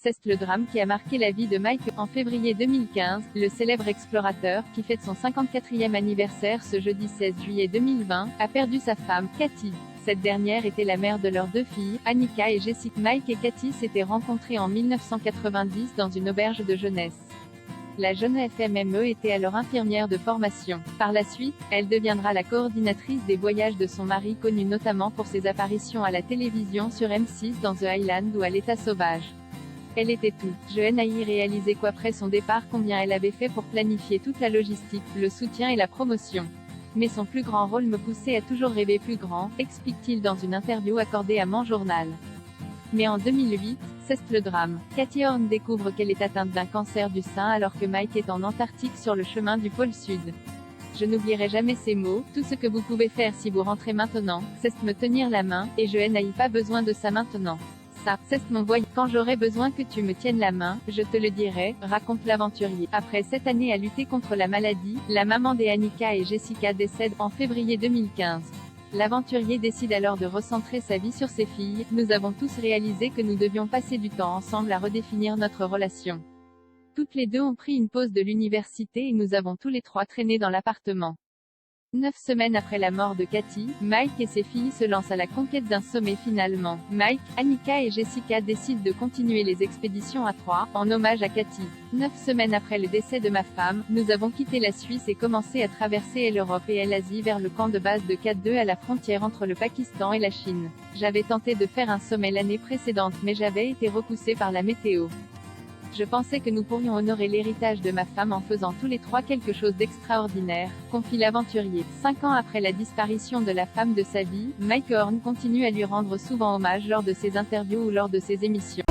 C'est le drame qui a marqué la vie de Mike. En février 2015, le célèbre explorateur, qui fête son 54e anniversaire ce jeudi 16 juillet 2020, a perdu sa femme, Kathy. Cette dernière était la mère de leurs 2 filles, Annika et Jessica. Mike et Kathy s'étaient rencontrés en 1990 dans une auberge de jeunesse. La jeune FMME était alors infirmière de formation. Par la suite, elle deviendra la coordinatrice des voyages de son mari, connu notamment pour ses apparitions à la télévision sur M6 dans The Island ou à l'état sauvage. Elle était toute jeune à y réaliser qu'après son départ combien elle avait fait pour planifier toute la logistique, le soutien et la promotion. Mais son plus grand rôle me poussait à toujours rêver plus grand, explique-t-il dans une interview accordée à Mon Journal. Mais en 2008, c'est le drame. Kathy Horn découvre qu'elle est atteinte d'un cancer du sein alors que Mike est en Antarctique sur le chemin du pôle Sud. Je n'oublierai jamais ces mots, tout ce que vous pouvez faire si vous rentrez maintenant, c'est me tenir la main, et je n'ai pas besoin de ça maintenant. Ça, c'est mon voyage. Quand j'aurai besoin que tu me tiennes la main, je te le dirai, raconte l'aventurier. Après 7 années à lutter contre la maladie, la maman des Annika et Jessica décède en février 2015. L'aventurier décide alors de recentrer sa vie sur ses filles. Nous avons tous réalisé que nous devions passer du temps ensemble à redéfinir notre relation. Toutes les deux ont pris une pause de l'université et nous avons tous les 3 traîné dans l'appartement. 9 semaines après la mort de Kathy, Mike et ses filles se lancent à la conquête d'un sommet finalement. Mike, Annika et Jessica décident de continuer les expéditions à 3, en hommage à Kathy. 9 semaines après le décès de ma femme, nous avons quitté la Suisse et commencé à traverser l'Europe et l'Asie vers le camp de base de K2 à la frontière entre le Pakistan et la Chine. J'avais tenté de faire un sommet l'année précédente mais j'avais été repoussé par la météo. Je pensais que nous pourrions honorer l'héritage de ma femme en faisant tous les 3 quelque chose d'extraordinaire, confie l'aventurier. 5 ans après la disparition de la femme de sa vie, Mike Horn continue à lui rendre souvent hommage lors de ses interviews ou lors de ses émissions.